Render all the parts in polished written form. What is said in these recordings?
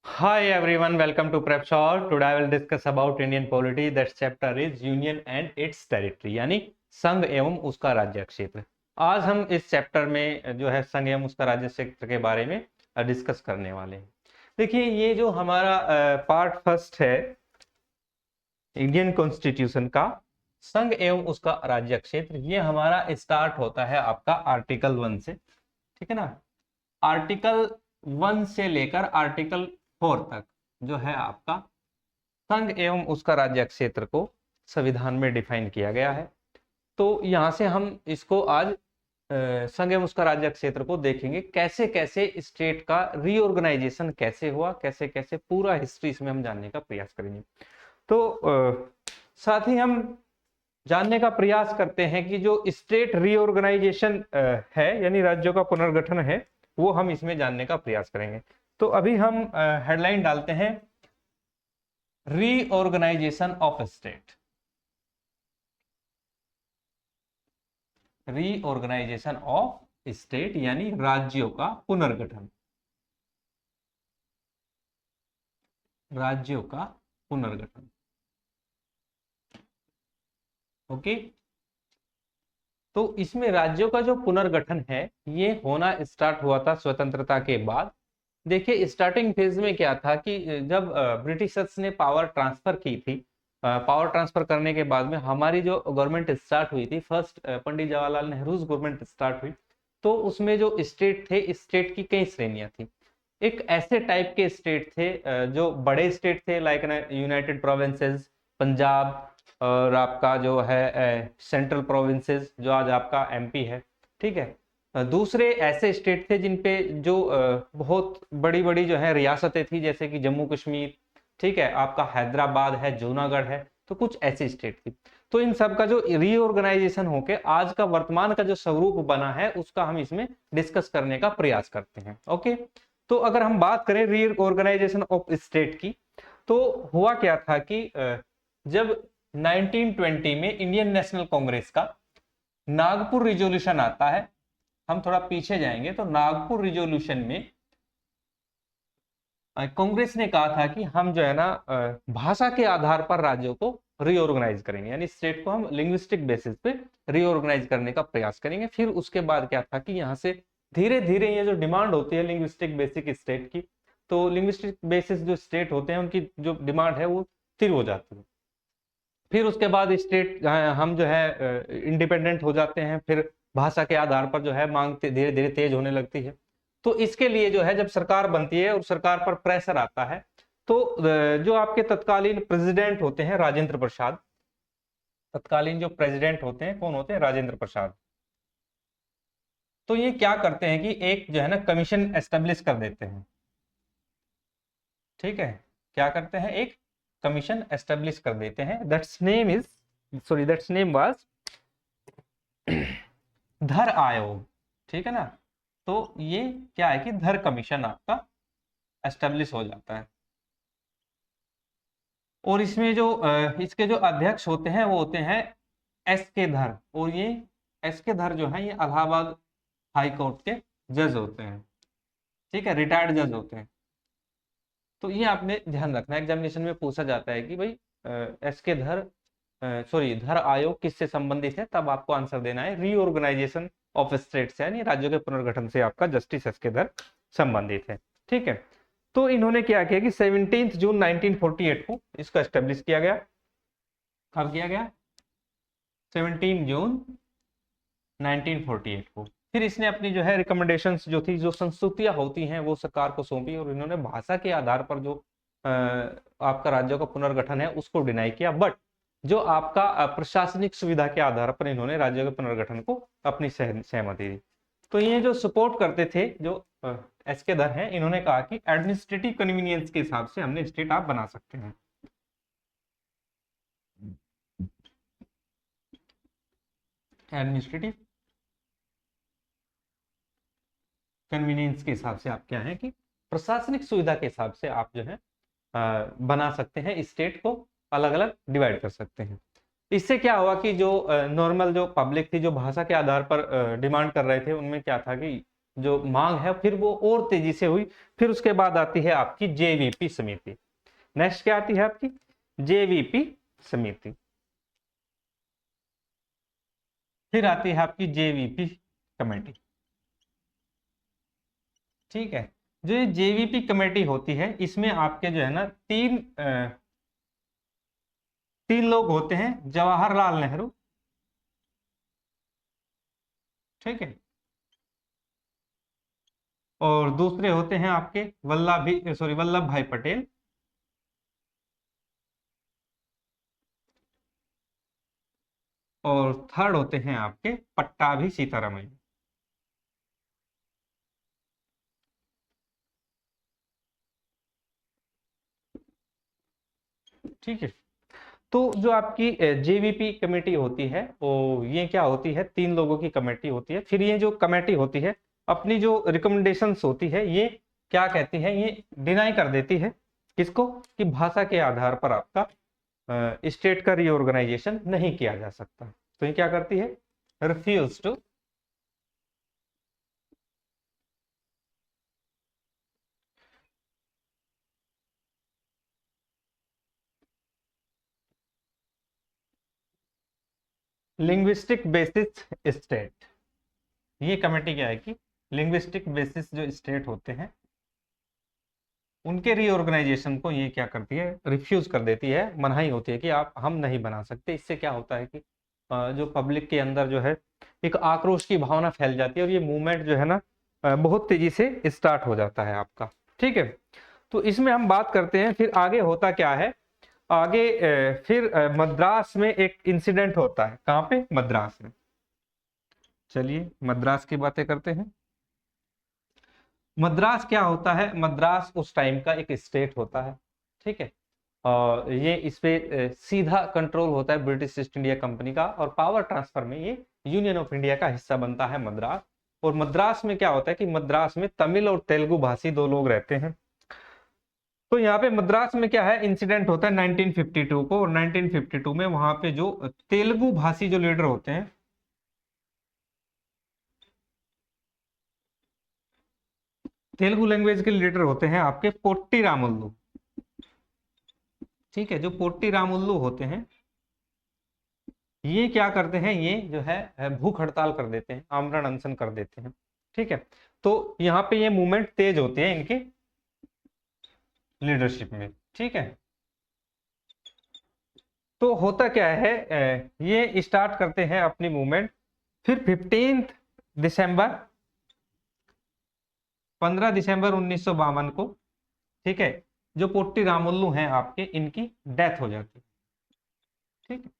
Hi everyone, welcome to Prep Short. Today I will discuss about Indian polity. That chapter is Union and its territory, यानी संघ एवं उसका राज्य क्षेत्र। आज हम इस चैप्टर में जो है संघ एवं उसका राज्य क्षेत्र के बारे में डिस्कस करने वाले हैं। देखिए, ये जो हमारा पार्ट फर्स्ट है इंडियन कॉन्स्टिट्यूशन का, संघ एवं उसका राज्य क्षेत्र, ये हमारा स्टार्ट होता है आपका आर्टिकल 1 से। ठीक है ना। आर्टिकल 1 से लेकर आर्टिकल 4 तक जो है आपका संघ एवं उसका राज्य क्षेत्र को संविधान में डिफाइन किया गया है। तो यहां से हम इसको आज संघ एवं उसका राज्य क्षेत्र को देखेंगे, कैसे कैसे स्टेट का रीऑर्गेनाइजेशन कैसे हुआ, कैसे कैसे पूरा हिस्ट्री इसमें हम जानने का प्रयास करेंगे। तो साथ ही हम जानने का प्रयास करते हैं कि जो स्टेट रीऑर्गेनाइजेशन है, यानी राज्यों का पुनर्गठन है, वो हम इसमें जानने का प्रयास करेंगे। तो अभी हम हेडलाइन डालते हैं reorganisation of state. Reorganisation of state यानी राज्यों का पुनर्गठन। राज्यों का पुनर्गठन। ओके। तो इसमें राज्यों का जो पुनर्गठन है ये होना स्टार्ट हुआ था स्वतंत्रता के बाद। देखिए, स्टार्टिंग फेज में क्या था कि जब ब्रिटिशर्स ने पावर ट्रांसफर की थी, पावर ट्रांसफर करने के बाद में हमारी जो गवर्नमेंट स्टार्ट हुई थी, first Pandit Jawaharlal Nehru government start हुई, तो उसमें जो स्टेट थे, स्टेट की कई श्रेणियां थी। एक ऐसे टाइप के स्टेट थे जो बड़े स्टेट थे, लाइक यूनाइटेड प्रोविंसेस, पंजाब, और आपका जो है सेंट्रल प्रोविंसेस जो आज आपका एमपी है। ठीक है। दूसरे ऐसे स्टेट थे जिन पे जो बहुत बड़ी बड़ी जो है रियासतें थी, जैसे कि जम्मू कश्मीर, ठीक है, आपका हैदराबाद है, जूनागढ़ है, तो कुछ ऐसी स्टेट थी। तो इन सब का जो रीऑर्गेनाइजेशन होके आज का वर्तमान का जो स्वरूप बना है, उसका हम इसमें डिस्कस करने का प्रयास करते हैं। ओके। तो अगर हम बात करें रीऑर्गेनाइजेशन ऑफ स्टेट की, तो हुआ क्या था कि जब 1920 में इंडियन नेशनल कांग्रेस का नागपुर रिजोल्यूशन आता है, हम थोड़ा पीछे जाएंगे तो नागपुर रिजोल्यूशन में कांग्रेस ने कहा था कि हम जो है ना भाषा के आधार पर राज्यों को रीऑर्गेनाइज करेंगे, यानी स्टेट को हम लिंग्विस्टिक बेसिस पे रीऑर्गेनाइज करने का प्रयास करेंगे। फिर उसके बाद क्या था कि यहाँ से धीरे धीरे ये जो डिमांड होती है लिंग्विस्टिक बेसिक स्टेट की, तो लिंग्विस्टिक बेसिस जो स्टेट होते हैं उनकी जो डिमांड है वो स्थिर हो जाती है। फिर उसके बाद स्टेट हम जो है इंडिपेंडेंट हो जाते हैं, फिर भाषा के आधार पर जो है मांग धीरे धीरे तेज होने लगती है। तो इसके लिए जो है जब सरकार बनती है और सरकार पर प्रेशर आता है, तो जो आपके तत्कालीन प्रेसिडेंट होते हैं राजेंद्र प्रसाद, तत्कालीन जो प्रेसिडेंट होते हैं कौन होते हैं? राजेंद्र प्रसाद। तो ये क्या करते हैं कि एक जो है ना कमीशन एस्टेब्लिश कर देते हैं। ठीक है। क्या करते हैं? एक कमीशन एस्टेब्लिश कर देते हैं। दैट्स नेम वाज धर आयोग। ठीक है ना। तो ये क्या है कि धर कमीशन आपका एस्टेब्लिश हो जाता है। और इसमें जो इसके जो अध्यक्ष होते हैं वो होते हैं एस के धर। और ये एस के धर जो है ये इलाहाबाद हाई कोर्ट के जज होते हैं। ठीक है, रिटायर्ड जज होते हैं। तो ये आपने ध्यान रखना, एग्जामिनेशन में पूछा जाता है कि भाई एस के धर धर आयोग किससे संबंधित है, तब आपको आंसर देना है रीऑर्गेनाइजेशन ऑफ स्टेट्स, यानी राज्यों के पुनर्गठन से आपका जस्टिस एस के धर संबंधित है। ठीक है। तो इन्होंने क्या किया कि 17 जून 1948 को इसको एस्टेब्लिश किया गया। कब किया गया? 17 जून 1948 को। फिर इसने अपनी जो है रिकमेंडेशंस जो थी, जो संस्तुतियां होती हैं, वो सरकार को सौंपी, और इन्होंने भाषा के आधार पर जो आपका राज्यों का पुनर्गठन है उसको डिनाई किया। बट जो आपका प्रशासनिक सुविधा के आधार पर इन्होंने राज्यों के पुनर्गठन को अपनी सहमति दी। तो ये जो सपोर्ट करते थे जो एस के धर हैं, इन्होंने कहा कि एडमिनिस्ट्रेटिव कन्वीनियंस के हिसाब से हमने स्टेट आप बना सकते हैं। एडमिनिस्ट्रेटिव कन्वीनियंस के हिसाब से आप क्या है कि प्रशासनिक सुविधा के हिसाब से आप जो है बना सकते हैं, स्टेट को अलग अलग डिवाइड कर सकते हैं। इससे क्या हुआ कि जो नॉर्मल जो पब्लिक थी, जो भाषा के आधार पर डिमांड कर रहे थे, उनमें क्या था कि जो मांग है फिर वो और तेजी से हुई। फिर उसके बाद आती है आपकी जेवीपी समिति। नेक्स्ट क्या आती है आपकी? जेवीपी समिति। फिर आती है आपकी जेवीपी कमेटी। ठीक है, जो ये जेवीपी कमेटी होती है इसमें आपके जो है ना तीन लोग होते हैं। जवाहरलाल नेहरू, ठीक है, और दूसरे होते हैं आपके वल्लभ भाई पटेल, और थर्ड होते हैं आपके पट्टाभी सीतारमण। ठीक है, तो जो आपकी जेवीपी कमेटी होती है वो ये क्या होती है? तीन लोगों की कमेटी होती है। फिर ये जो कमेटी होती है अपनी जो रिकमेंडेशंस होती है ये क्या कहती है? ये डिनाई कर देती है किसको? कि भाषा के आधार पर आपका स्टेट का रीऑर्गेनाइजेशन नहीं किया जा सकता। तो ये क्या करती है? Refuse to linguistic basis state. ये कमेटी क्या है कि लिंग्विस्टिक बेसिस जो स्टेट होते हैं उनके रीऑर्गेनाइजेशन को ये क्या करती है? रिफ्यूज कर देती है, मनाही होती है कि आप हम नहीं बना सकते। इससे क्या होता है कि जो पब्लिक के अंदर जो है एक आक्रोश की भावना फैल जाती है और ये मूवमेंट जो है ना बहुत तेजी से स्टार्ट हो जाता है आपका। ठीक है, तो इसमें हम बात करते हैं फिर आगे होता क्या है। आगे फिर मद्रास में एक इंसिडेंट होता है। कहाँ पे? मद्रास में। चलिए मद्रास की बातें करते हैं। मद्रास क्या होता है? मद्रास उस टाइम का एक स्टेट होता है। ठीक है, और ये इस पे सीधा कंट्रोल होता है ब्रिटिश ईस्ट इंडिया कंपनी का, और पावर ट्रांसफर में ये यूनियन ऑफ इंडिया का हिस्सा बनता है मद्रास। और मद्रास में क्या होता है कि मद्रास में तमिल और तेलुगु भाषी दो लोग रहते हैं। तो यहाँ पे मद्रास में क्या है? इंसिडेंट होता है 1952 को, और 1952 में वहां पे जो तेलुगु भाषी जो लीडर होते हैं, तेलुगु लैंग्वेज के लीडर होते हैं आपके पोट्टी रामुल्लू। ठीक है, जो पोट्टी रामुल्लू होते हैं ये क्या करते हैं? ये जो है भूख हड़ताल कर देते हैं, आमरण अनशन कर देते हैं। ठीक है, तो यहाँ पे ये मूवमेंट तेज होती है इनकी लीडरशिप में। ठीक है, तो होता क्या है ये स्टार्ट करते हैं अपनी मूवमेंट। फिर 15 दिसंबर 15 दिसंबर 1952 को, ठीक है, जो पोट्टी रामुल्लू हैं आपके, इनकी डेथ हो जाती है। ठीक है,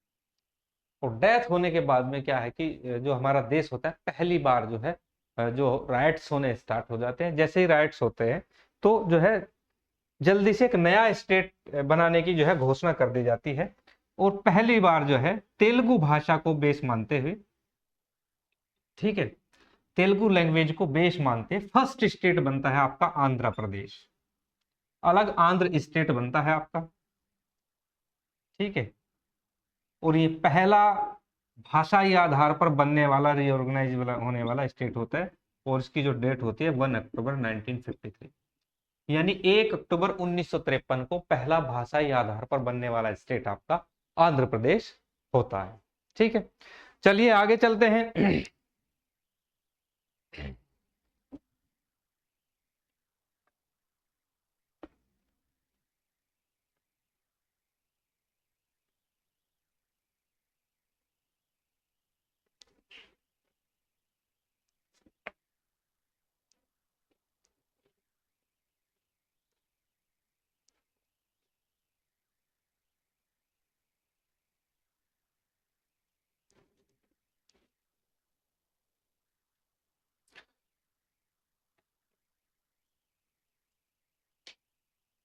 और डेथ होने के बाद में क्या है कि जो हमारा देश होता है पहली बार जो है जो राइट्स होने स्टार्ट हो जाते हैं। जैसे ही राइट्स होते हैं तो जो है जल्दी से एक नया स्टेट बनाने की जो है घोषणा कर दी जाती है। और पहली बार जो है तेलुगु भाषा को बेस मानते हुए, ठीक है, तेलुगु लैंग्वेज को बेस मानते फर्स्ट स्टेट बनता है आपका आंध्र प्रदेश। अलग आंध्र स्टेट बनता है आपका। ठीक है, और ये पहला भाषाई आधार पर बनने वाला रीऑर्गेनाइज होने वाला स्टेट होता है। और इसकी जो डेट होती है 1 अक्टूबर 1953, यानी 1 अक्टूबर 1953 को पहला भाषाई आधार पर बनने वाला स्टेट आपका आंध्र प्रदेश होता है। ठीक है, चलिए आगे चलते हैं।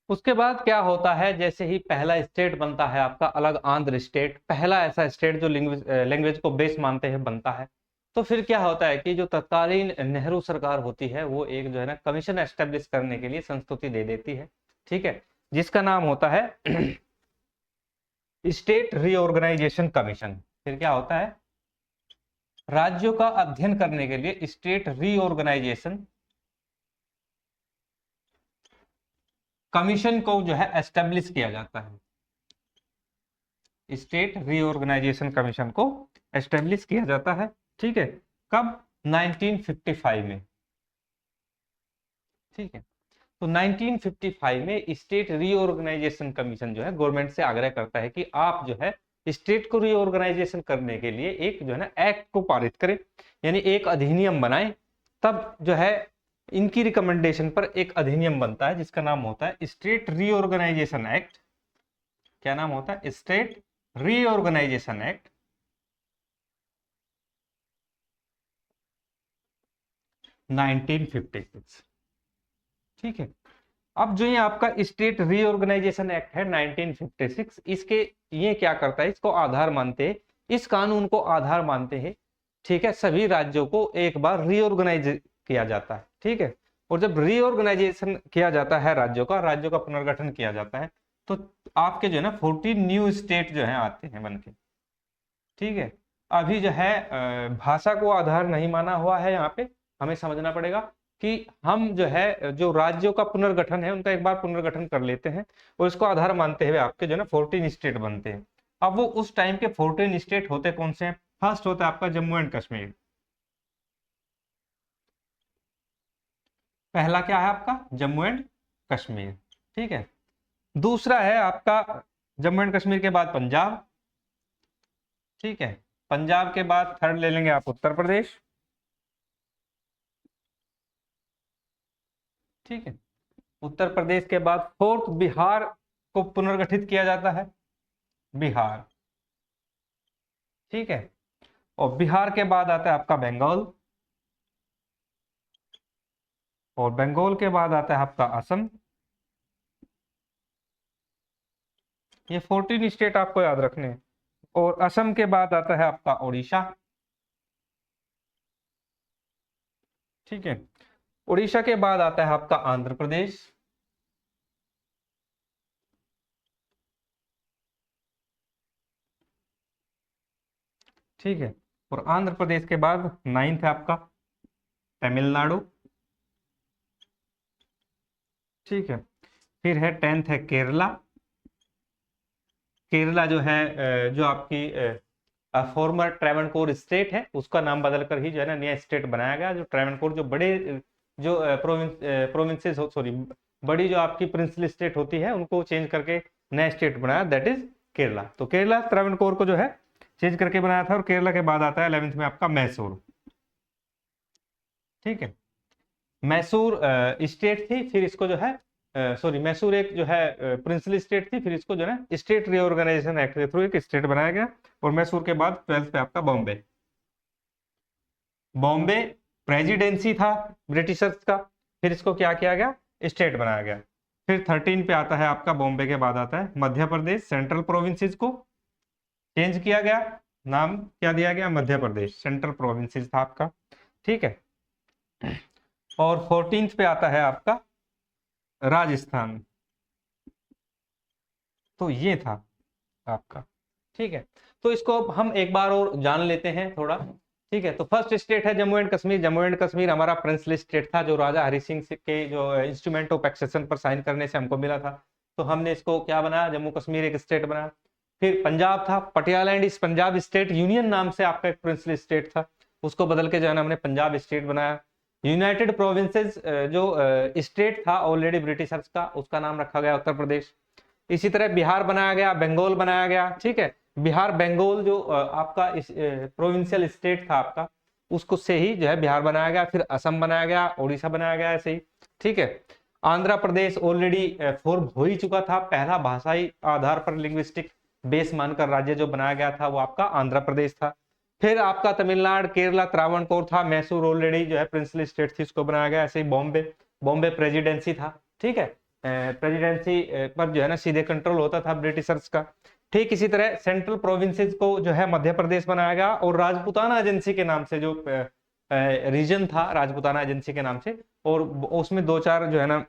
उसके बाद क्या होता है? जैसे ही पहला स्टेट बनता है आपका अलग आंध्र स्टेट, पहला ऐसा स्टेट जो लैंग्वेज को बेस मानते हैं बनता है, तो फिर क्या होता है कि जो तत्कालीन नेहरू सरकार होती है वो एक जो है ना कमीशन एस्टेब्लिश करने के लिए संस्तुति दे देती है। ठीक है, जिसका नाम होता है स्टेट रीऑर्गेनाइजेशन कमीशन। फिर क्या होता है? राज्यों का अध्ययन करने के लिए स्टेट रीऑर्गेनाइजेशन कमीशन को जो है एस्टेब्लिश किया जाता है। स्टेट रीऑर्गेनाइजेशन कमीशन को एस्टेब्लिश किया जाता है, ठीक है, कब? 1955 में, ठीक है। तो 1955 में स्टेट रीऑर्गेनाइजेशन कमीशन जो है गवर्नमेंट से आग्रह करता है कि आप जो है स्टेट को रीऑर्गेनाइजेशन करने के लिए एक जो है ना एक्ट को पारित करें, यानी एक अधिनियम बनाएं। तब जो है इनकी रिकमेंडेशन पर एक अधिनियम बनता है जिसका नाम होता है स्टेट रीऑर्गेनाइजेशन एक्ट। क्या नाम होता है? स्टेट रीऑर्गेनाइजेशन एक्ट 1956, ठीक है। अब जो ये आपका स्टेट रीऑर्गेनाइजेशन एक्ट है 1956, इसके ये क्या करता है, इसको आधार मानते हैं, इस कानून को आधार मानते हैं, ठीक है। सभी राज्यों को एक बार रीऑर्गेनाइज किया जाता है, ठीक है। और जब रीऑर्गेनाइजेशन किया जाता है राज्यों का पुनर्गठन किया जाता है, तो आपके जो है ना 14 न्यू स्टेट जो है आते हैं बनके, ठीक है। अभी जो है भाषा को आधार नहीं माना हुआ है, यहाँ पे हमें समझना पड़ेगा कि हम जो है जो राज्यों का पुनर्गठन है उनका एक बार पुनर्गठन कर लेते हैं और इसको आधार मानते हुए आपके जो है ना 14 स्टेट बनते हैं। अब वो उस टाइम के 14 स्टेट होते कौन से हैं? फर्स्ट होता है आपका जम्मू एंड कश्मीर। पहला क्या है आपका? जम्मू एंड कश्मीर, ठीक है। दूसरा है आपका जम्मू एंड कश्मीर के बाद पंजाब, ठीक है। पंजाब के बाद थर्ड ले लेंगे आप उत्तर प्रदेश, ठीक है। उत्तर प्रदेश के बाद फोर्थ बिहार को पुनर्गठित किया जाता है, बिहार, ठीक है। और बिहार के बाद आता है आपका बंगाल, और बंगाल के बाद आता है आपका असम। ये 14 स्टेट आपको याद रखने हैं। और असम के बाद आता है आपका उड़ीसा, ठीक है। उड़ीसा के बाद आता है आपका आंध्र प्रदेश, ठीक है। और आंध्र प्रदेश के बाद 9th है आपका तमिलनाडु, ठीक है। फिर है 10th है केरला। केरला जो है जो आपकी फॉर्मर ट्रावनकोर स्टेट है उसका नाम बदलकर ही जो है ना नया स्टेट बनाया गया। जो ट्रावनकोर जो बड़े जो प्रोविंसेस सॉरी बड़ी जो आपकी प्रिंसली स्टेट होती है उनको चेंज करके नया स्टेट बनाया, दैट इज केरला। तो केरला ट्रावनकोर को जो है चेंज करके बनाया था। और केरला के बाद आता है 11th में आपका मैसूर, ठीक है। मैसूर स्टेट थी, फिर इसको जो है सॉरी मैसूर एक जो है प्रिंसली स्टेट थी, फिर इसको जो है स्टेट रीऑर्गेनाइजेशन एक्ट के थ्रू एक स्टेट बनाया गया। और मैसूर के बाद 12th पे आपका बॉम्बे, बॉम्बे प्रेसिडेंसी था ब्रिटिशर्स का, फिर इसको क्या किया गया? स्टेट बनाया गया। फिर 13 पे आता है आपका बॉम्बे के बाद आता है मध्य प्रदेश, सेंट्रल प्रोविंसेस को चेंज किया गया, नाम क्या दिया गया? मध्य प्रदेश, सेंट्रल प्रोविंसेस था आपका, ठीक है। और 14th पे आता है आपका राजस्थान। तो ये था आपका, ठीक है। तो इसको अब हम एक बार और जान लेते हैं थोड़ा, ठीक है। तो फर्स्ट स्टेट है जम्मू एंड कश्मीर। जम्मू एंड कश्मीर हमारा प्रिंसली स्टेट था जो राजा हरि सिंह के जो इंस्ट्रूमेंट ऑफ एक्सेशन पर साइन करने से हमको मिला था, तो हमने इसको क्या बनाया? जम्मू कश्मीर एक स्टेट बनाया। फिर पंजाब था, Patiala and east Punjab state union नाम से आपका एक प्रिंसली स्टेट था, उसको बदल के जो है ना हमने पंजाब स्टेट बनाया। यूनाइटेड प्रोविंसेस जो स्टेट था ऑलरेडी ब्रिटिशर्स का, उसका नाम रखा गया उत्तर प्रदेश। इसी तरह बिहार बनाया गया, बंगाल बनाया गया, ठीक है। बिहार बंगाल जो आपका प्रोविंशियल स्टेट था आपका, उसको से ही जो है बिहार बनाया गया। फिर असम बनाया गया, उड़ीसा बनाया गया, ऐसे ही, ठीक है। आंध्र प्रदेश ऑलरेडी फॉर्म हो ही चुका था, पहला भाषाई आधार पर लिंग्विस्टिक बेस मानकर राज्य जो बनाया गया था वो आपका आंध्र प्रदेश था। फिर आपका तमिलनाडु, केरला, त्रावणकोर था। मैसूर ऑलरेडी जो है प्रिंसली स्टेट थी, उसको बनाया गया। ऐसे ही बॉम्बे, बॉम्बे प्रेसिडेंसी था, ठीक है। प्रेसिडेंसी पर जो है ना सीधे कंट्रोल होता था ब्रिटिशर्स का। ठीक इसी तरह सेंट्रल प्रोविंसेस को जो है मध्य प्रदेश बनाया गया। और राजपूताना एजेंसी के नाम से जो रीजन था, राजपूताना एजेंसी के नाम से, और उसमें दो चार जो है ना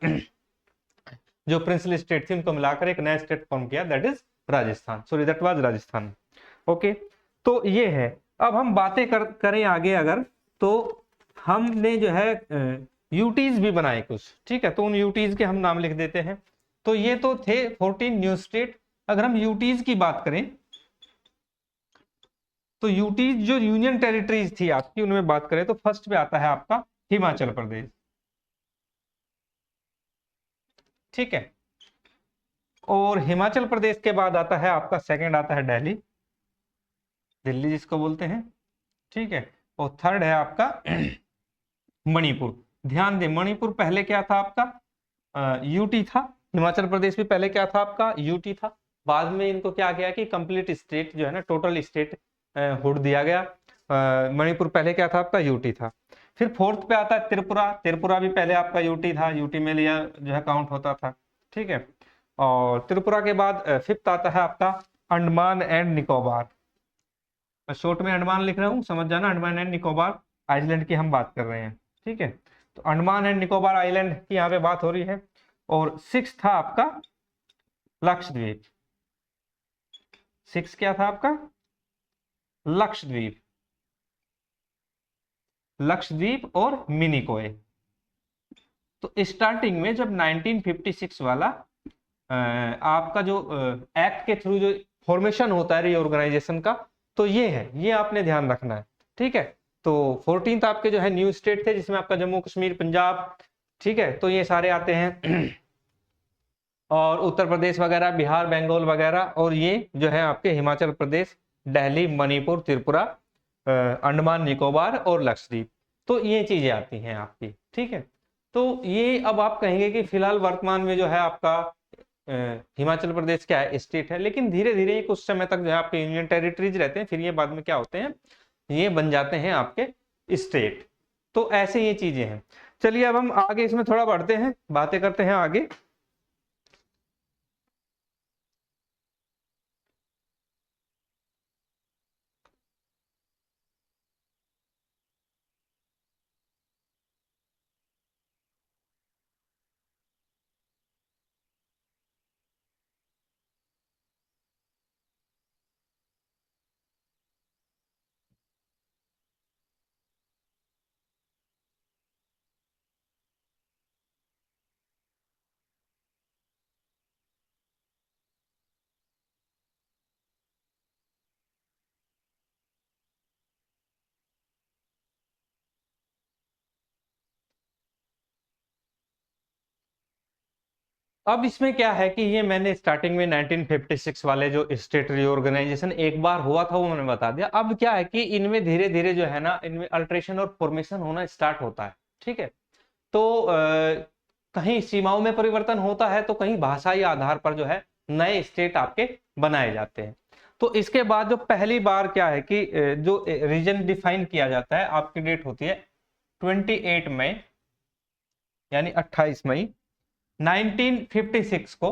जो प्रिंसली स्टेट थी उनको मिलाकर एक नया स्टेट फॉर्म किया, that is Rajasthan. Sorry that was Rajasthan, okay. तो ये है। अब हम बातें करें आगे अगर, तो हमने जो है यूटीज भी बनाए कुछ, ठीक है, तो उन यूटीज के हम नाम लिख देते हैं। तो ये तो थे 14 न्यू स्टेट। अगर हम यूटीज की बात करें तो यूटीज जो यूनियन टेरिटरीज थी आपकी, उनमें बात करें तो फर्स्ट पे आता है आपका हिमाचल प्रदेश, ठीक है। और हिमाचल प्रदेश के बाद आता है आपका सेकंड आता है दिल्ली, दिल्ली जिसको बोलते हैं, ठीक है। और थर्ड है आपका मणिपुर। ध्यान दें, मणिपुर पहले क्या था आपका, यूटी था। हिमाचल प्रदेश भी पहले क्या था आपका, यूटी था। बाद में इनको क्या किया कि कंप्लीट स्टेट जो है ना, टोटल स्टेट हुड दिया गया। मणिपुर पहले क्या था आपका, यूटी था। फिर फोर्थ पे आता है त्रिपुरा। त्रिपुरा भी पहले आपका यूटी था, यूटी में लिया जो है काउंट होता था, ठीक है। और त्रिपुरा के बाद फिफ्थ आता है आपका अंडमान एंड निकोबार। मैं शॉर्ट में अंडमान लिख रहा हूँ, समझ जाना, अंडमान एंड निकोबार आइलैंड की हम बात कर रहे हैं, ठीक है। तो अंडमान एंड निकोबार आइलैंड की यहाँ पे बात हो रही है। और सिक्स था आपका लक्षद्वीप। सिक्स क्या था आपका, लक्षद्वीप। लक्षद्वीप और मिनिकोय। तो स्टार्टिंग में जब 1956 वाला आपका जो एक्ट के थ्रू जो फॉर्मेशन होता है रीऑर्गेनाइजेशन का, तो ये है, ये आपने ध्यान रखना है, ठीक है। तो 14th आपके जो है न्यू स्टेट थे, जिसमें आपका जम्मू कश्मीर, पंजाब, ठीक है, तो ये सारे आते हैं और उत्तर प्रदेश वगैरह, बिहार, बंगाल वगैरह, और ये जो है आपके हिमाचल प्रदेश, दिल्ली, मणिपुर, त्रिपुरा, अंडमान निकोबार और लक्षद्वीप। तो ये चीजें आती हैं आपकी, ठीक है। तो ये अब आप कहेंगे कि फिलहाल वर्तमान में जो है आपका हिमाचल प्रदेश क्या है, स्टेट है, लेकिन धीरे धीरे कुछ समय तक जो है आपके यूनियन टेरिटरीज रहते हैं, फिर ये बाद में क्या होते हैं, ये बन जाते हैं आपके स्टेट। तो ऐसे ये चीजें हैं। चलिए अब हम आगे इसमें थोड़ा बढ़ते हैं, बातें करते हैं आगे। अब इसमें क्या है कि ये मैंने स्टार्टिंग में 1956 वाले जो स्टेट रीऑर्गेनाइजेशन एक बार हुआ था वो मैंने बता दिया। अब क्या है कि इनमें धीरे धीरे जो है ना, इनमें अल्ट्रेशन और फॉर्मेशन होना स्टार्ट होता है, ठीक है। तो कहीं सीमाओं में परिवर्तन होता है, तो कहीं भाषाई आधार पर जो है नए स्टेट आपके बनाए जाते हैं। तो इसके बाद जो पहली बार क्या है कि जो रीजन डिफाइन किया जाता है, आपकी डेट होती है 28 मई, यानी 28 मई 1956 को,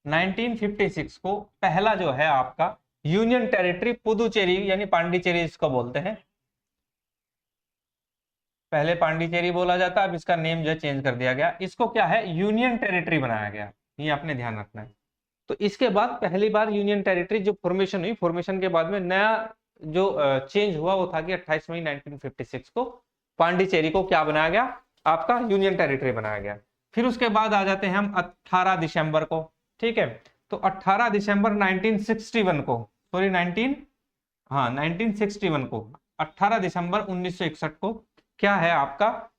1956 को पहला जो है आपका यूनियन टेरिटरी पुदुचेरी यानी पांडिचेरी इसको बोलते हैं। पहले पांडिचेरी बोला जाता, अब इसका नेम जो है चेंज कर दिया गया, इसको क्या है यूनियन टेरिटरी बनाया गया, ये आपने ध्यान रखना है। तो इसके बाद पहली बार यूनियन टेरिटरी जो फॉर्मेशन हुई, फॉर्मेशन के बाद में नया जो चेंज हुआ वो था कि 28 मई 1956 को पांडिचेरी को क्या बनाया गया, आपका यूनियन टेरिटरी बनाया गया। फिर उसके बाद आ जाते हैं हम 18 दिसंबर को, ठीक है। तो 18 दिसंबर 1961 को, सॉरी 1961 को, 18 दिसंबर 1961 को क्या है आपका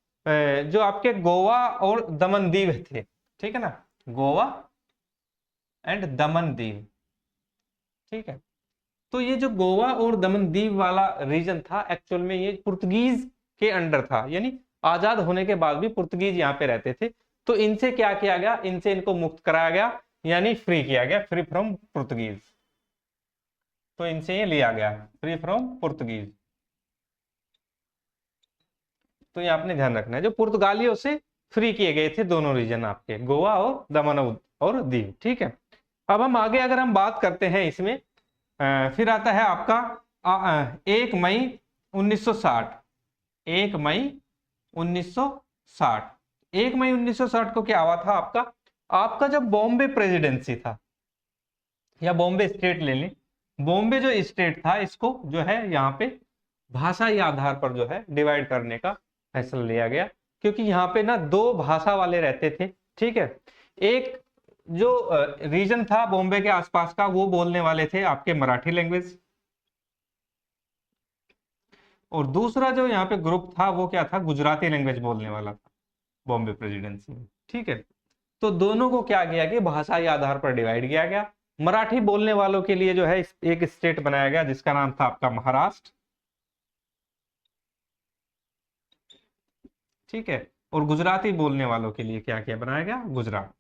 जो आपके गोवा और दमन दीव थे, ठीक है ना, गोवा एंड दमन दीव, ठीक है। तो ये जो गोवा और दमन दीव वाला रीजन था, एक्चुअल में ये पुर्तगीज के अंडर था, यानी आजाद होने के बाद भी पुर्तगीज यहाँ पे रहते थे। तो इनसे क्या किया गया, इनसे इनको मुक्त कराया गया, यानी फ्री किया गया, फ्री फ्रॉम पुर्तगीज। तो इनसे ये लिया गया फ्री फ्रॉम पुर्तगीज। तो ये आपने ध्यान रखना है, जो पुर्तगालियों से फ्री किए गए थे दोनों रीजन आपके, गोवा और दमन और दीव, ठीक है। अब हम आगे अगर हम बात करते हैं इसमें, फिर आता है आपका 1 मई 1960। 1 मई 1960, 1 मई 1960 को क्या हुआ था आपका, आपका जब बॉम्बे प्रेसिडेंसी था, या बॉम्बे स्टेट ले लें, बॉम्बे जो स्टेट था इसको जो है यहाँ पे भाषाई आधार पर जो है डिवाइड करने का फैसला लिया गया, क्योंकि यहाँ पे ना दो भाषा वाले रहते थे। ठीक है, एक जो रीजन था बॉम्बे के आसपास का वो बोलने वाले थे आपके मराठी लैंग्वेज, और दूसरा जो यहाँ पे ग्रुप था वो क्या था, गुजराती लैंग्वेज बोलने वाला था बॉम्बे प्रेसिडेंसी में। ठीक है, तो दोनों को क्या किया कि भाषाई आधार पर डिवाइड किया गया। मराठी बोलने वालों के लिए जो है एक स्टेट बनाया गया जिसका नाम था आपका महाराष्ट्र। ठीक है, और गुजराती बोलने वालों के लिए क्या क्या बनाया गया, गुजरात।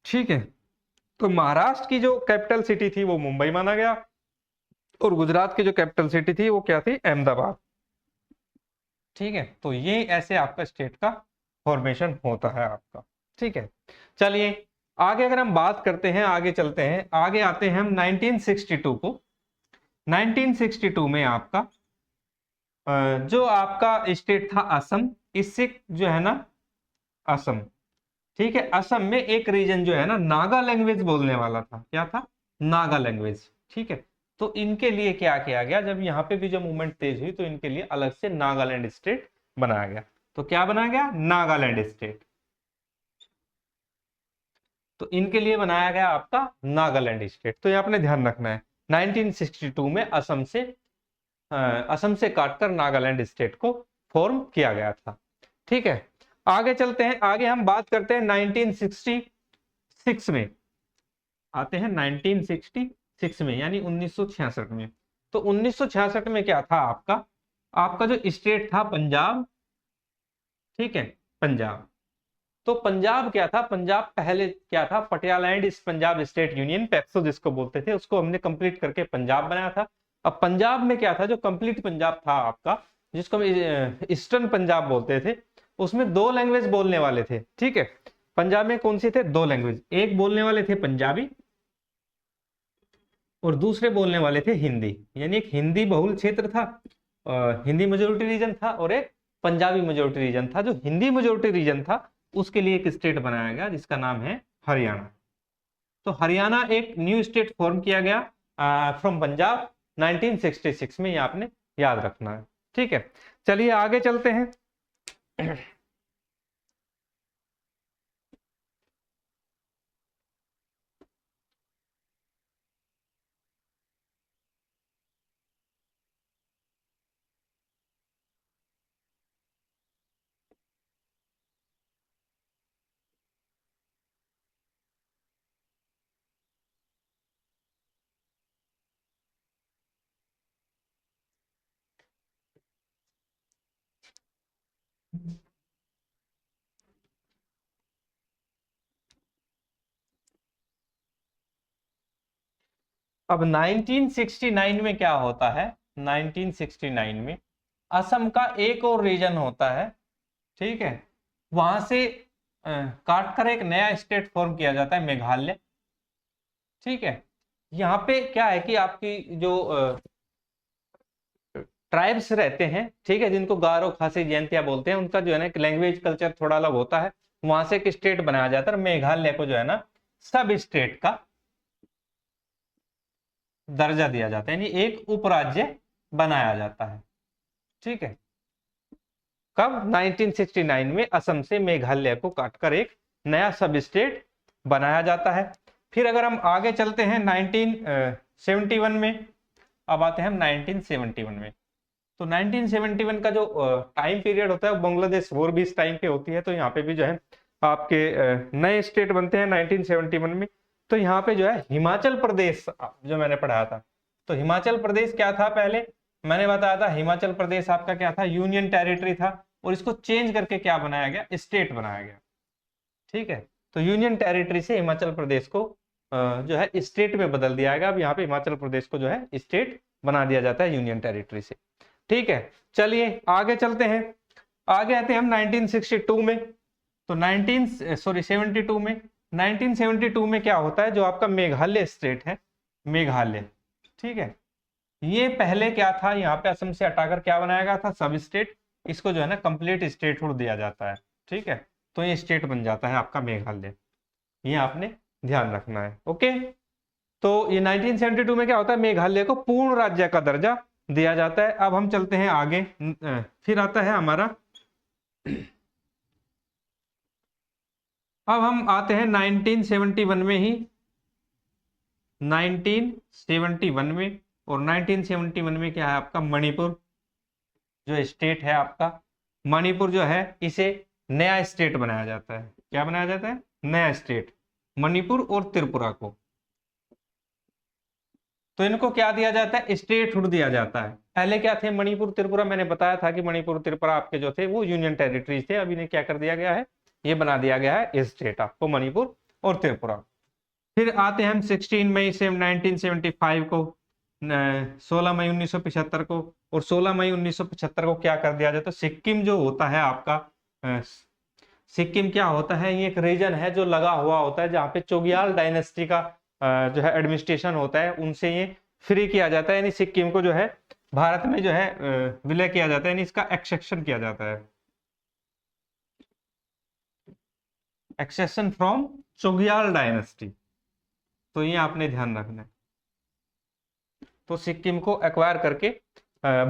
ठीक है, तो महाराष्ट्र की जो कैपिटल सिटी थी वो मुंबई माना गया, और गुजरात की जो कैपिटल सिटी थी वो क्या थी, अहमदाबाद। ठीक है, तो ये ऐसे आपका स्टेट का फॉर्मेशन होता है आपका। ठीक है, चलिए आगे अगर हम बात करते हैं, आगे चलते हैं, आगे आते हैं हम 1962 को। 1962 में आपका जो आपका स्टेट था असम, इससे जो है ना असम, ठीक है, असम में एक रीजन जो है ना नागा लैंग्वेज बोलने वाला था। क्या था, नागा लैंग्वेज। ठीक है, तो इनके लिए क्या किया गया, जब यहाँ पे भी जो मूवमेंट तेज हुई तो इनके लिए अलग से नागालैंड स्टेट बनाया गया। तो क्या बनाया गया, नागालैंड स्टेट। तो इनके लिए बनाया गया आपका नागालैंड स्टेट। तो ये आपने ध्यान रखना है, 1962 में असम से काटकर नागालैंड स्टेट को फॉर्म किया गया था। ठीक है, आगे चलते हैं, आगे हम बात करते हैं 1966 में, आते हैं 1966 में यानी 1966 में। तो 1966 में क्या था आपका, आपका जो स्टेट था पंजाब। ठीक है, पंजाब। तो पंजाब क्या था, पंजाब पहले क्या था, पटियाला एंड इस पंजाब स्टेट यूनियन, पेप्सो जिसको बोलते थे, उसको हमने कंप्लीट करके पंजाब बनाया था। अब पंजाब में क्या था, जो कंप्लीट पंजाब था आपका, जिसको हम ईस्टर्न पंजाब बोलते थे, उसमें दो लैंग्वेज बोलने वाले थे। ठीक है, पंजाब में कौन से थे, दो लैंग्वेज, एक बोलने वाले थे पंजाबी और दूसरे बोलने वाले थे हिंदी। यानी एक हिंदी बहुल क्षेत्र था, हिंदी मेजोरिटी रीजन था, और एक पंजाबी मेजोरिटी रीजन था। जो हिंदी मेजोरिटी रीजन था उसके लिए एक स्टेट बनाया गया जिसका नाम है हरियाणा। तो हरियाणा एक न्यू स्टेट फॉर्म किया गया फ्रॉम पंजाब 1966 में, ये आपने याद रखना है। ठीक है, चलिए आगे चलते हैं। अब 1969 में क्या होता है, 1969 में असम का एक और रीजन होता है। ठीक है, वहां से काट कर एक नया स्टेट फॉर्म किया जाता है, मेघालय। ठीक है, यहाँ पे क्या है कि आपकी जो ट्राइब्स रहते हैं, ठीक है, जिनको गारो खासी जयंतिया बोलते हैं, उनका जो है ना लैंग्वेज कल्चर थोड़ा अलग होता है। वहां से एक स्टेट बनाया जाता है, मेघालय को जो है ना सब स्टेट का दर्जा दिया जाता है, यानी एक उपराज्य बनाया जाता है। ठीक है, कब, 1969 में असम से मेघालय को काटकर एक नया सब स्टेट बनाया जाता है। फिर अगर हम आगे चलते हैं 1971 में, अब आते हैं हम 1971 में। तो 1971 का जो टाइम पीरियड होता है वो बांग्लादेश वॉर भी इस टाइम पे होती है। तो यहाँ पे भी जो है आपके नए स्टेट बनते हैं 1971 में। तो यहाँ पे जो है हिमाचल प्रदेश जो मैंने पढ़ाया था, तो हिमाचल प्रदेश क्या था, पहले मैंने बताया था हिमाचल प्रदेश आपका क्या था, यूनियन टेरिटरी था, और इसको चेंज करके क्या बनाया गया, स्टेट बनाया गया। ठीक है, तो यूनियन टेरिटरी से हिमाचल प्रदेश को जो है स्टेट में बदल दिया गया। अब यहाँ पे हिमाचल प्रदेश को जो है स्टेट बना दिया जाता है यूनियन टेरिटरी से। ठीक है, चलिए आगे चलते हैं, आगे आते हैं हम 1962 में। तो 72 में, 1972 में क्या होता है, जो आपका मेघालय स्टेट है, मेघालय, ठीक है, ये पहले क्या था, यहाँ पे असम से हटाकर क्या बनाया गया था, सब स्टेट, इसको जो है ना कंप्लीट स्टेटहुड दिया जाता है। ठीक है, तो ये स्टेट बन जाता है आपका मेघालय, ये आपने ध्यान रखना है। ओके, तो ये 1972 में क्या होता है, मेघालय को पूर्ण राज्य का दर्जा दिया जाता है। अब हम चलते हैं आगे, फिर आता है हमारा, अब हम आते हैं 1971 में ही, 1971 में, और 1971 में क्या है आपका, मणिपुर जो स्टेट है आपका, मणिपुर जो है इसे नया स्टेट बनाया जाता है। क्या बनाया जाता है, नया स्टेट, मणिपुर और त्रिपुरा को। तो इनको क्या दिया जाता है, स्टेटहुड दिया जाता है। पहले क्या थे, मणिपुर त्रिपुरा, मैंने बताया था कि मणिपुर त्रिपुरा आपके जो थे वो यूनियन टेरिटरीज थे। अभी इन्हें क्या कर दिया गया है, ये बना दिया गया है स्टेट आपको, मणिपुर और त्रिपुरा। फिर आते हैं हम 16 मई से 1975 को, 16 मई 1975 को, और 16 मई 1975 को क्या कर दिया जाए, तो सिक्किम जो होता है आपका, सिक्किम क्या होता है, ये एक रीजन है जो लगा हुआ होता है, जहाँ पे चोग्याल डायनेस्टी का जो है एडमिनिस्ट्रेशन होता है, उनसे ये फ्री किया जाता है, यानी सिक्किम को जो है भारत में जो है विलय किया जाता है, यानी इसका एक्सेशन किया जाता है, एक्सेशन फ्रॉम चोग्याल डायनेस्टी। तो ये आपने ध्यान रखना है। तो सिक्किम को एक्वायर करके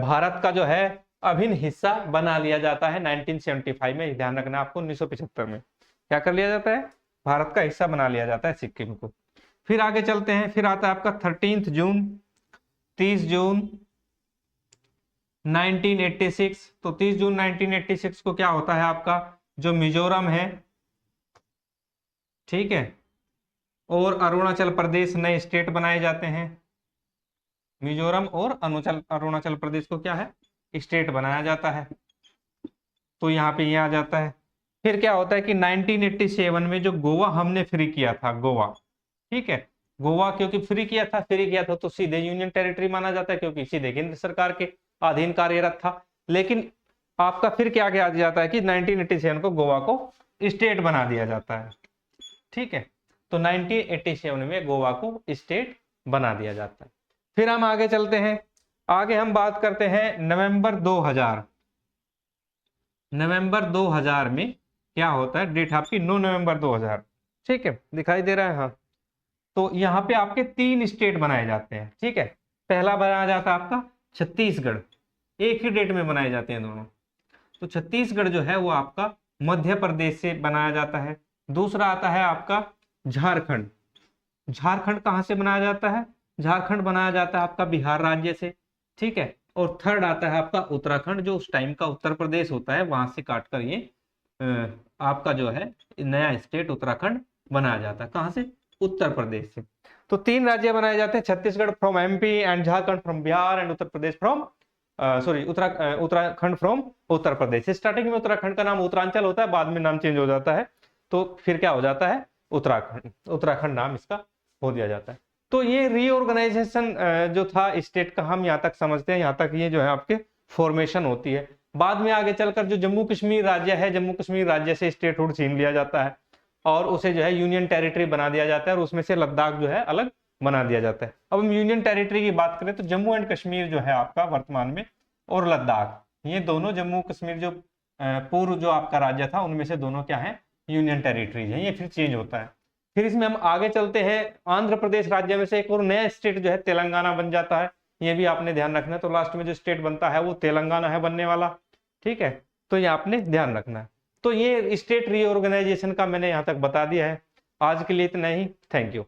भारत का जो है अभिन्न हिस्सा बना लिया जाता है 1975 में। ध्यान रखना आपको, 1975 में क्या कर लिया जाता है, भारत का हिस्सा बना लिया जाता है सिक्किम को। फिर आगे चलते हैं, फिर आता है आपका 30 जून, 30 जून 1986। तो 30 जून 1986 को क्या होता है आपका, जो मिजोरम है, ठीक है, और अरुणाचल प्रदेश नए स्टेट बनाए जाते हैं। मिजोरम और अरुणाचल प्रदेश को क्या है, स्टेट बनाया जाता है। तो यहाँ पे ये आ जाता है। फिर क्या होता है कि 1987 में जो गोवा हमने फ्री किया था, गोवा, ठीक है, गोवा क्योंकि फ्री किया था तो सीधे यूनियन टेरिटरी माना जाता है, क्योंकि सीधे केंद्र सरकार के अधीन कार्यरत था। लेकिन आपका फिर क्या किया जाता है कि 1987 को गोवा को स्टेट बना दिया जाता है, ठीक है। तो 1987 में गोवा को स्टेट बना दिया जाता है। फिर हम आगे चलते हैं, आगे हम बात करते हैं नवंबर 2000। नवंबर 2000 में क्या होता है, डेट आपकी 9 नवंबर 2000, ठीक है, दिखाई दे रहा है, हाँ। तो यहाँ पे आपके 3 स्टेट बनाए जाते हैं, ठीक है। पहला बनाया जाता है आपका छत्तीसगढ़, एक ही डेट में बनाए जाते हैं दोनों। तो छत्तीसगढ़ जो है वो आपका मध्य प्रदेश से बनाया जाता है। दूसरा आता है आपका झारखंड। झारखंड कहाँ से बनाया जाता है, झारखंड बनाया जाता है आपका बिहार राज्य से, ठीक है। और थर्ड आता है आपका उत्तराखंड, जो उस टाइम का उत्तर प्रदेश होता है, वहां से काटकर ये आपका जो है नया स्टेट उत्तराखंड बनाया जाता है। कहां से, उत्तर प्रदेश से। तो 3 राज्य बनाए जाते हैं, Chhattisgarh from MP and Jharkhand from Bihar and Uttar Pradesh from Uttarakhand from Uttar Pradesh. Starting में उत्तराखंड का नाम उत्तरांचल होता है, बाद में नाम चेंज हो जाता है, तो फिर क्या हो जाता है, उत्तराखंड नाम इसका हो दिया जाता है। तो ये रीऑर्गेनाइजेशन जो था स्टेट का, हम यहाँ तक समझते हैं, यहाँ तक ये जो है आपके फॉर्मेशन होती है। बाद में आगे चलकर जो जम्मू कश्मीर राज्य है, जम्मू कश्मीर राज्य से स्टेटहुड छीन लिया जाता है और उसे जो है यूनियन टेरिटरी बना दिया जाता है, और उसमें से लद्दाख जो है अलग बना दिया जाता है। अब हम यूनियन टेरिटरी की बात करें तो जम्मू एंड कश्मीर जो है आपका वर्तमान में, और लद्दाख, ये दोनों जम्मू कश्मीर जो पूर्व जो आपका राज्य था, उनमें से दोनों क्या है, यूनियन टेरिटरीज है। ये फिर चेंज होता है। फिर इसमें हम आगे चलते हैं, आंध्र प्रदेश राज्य में से एक और नया स्टेट जो है तेलंगाना बन जाता है। ये भी आपने ध्यान रखना है। तो लास्ट में जो स्टेट बनता है वो तेलंगाना है बनने वाला, ठीक है। तो ये आपने ध्यान रखना है। तो ये स्टेट रीऑर्गेनाइजेशन का मैंने यहाँ तक बता दिया है। आज के लिए इतना ही, थैंक यू।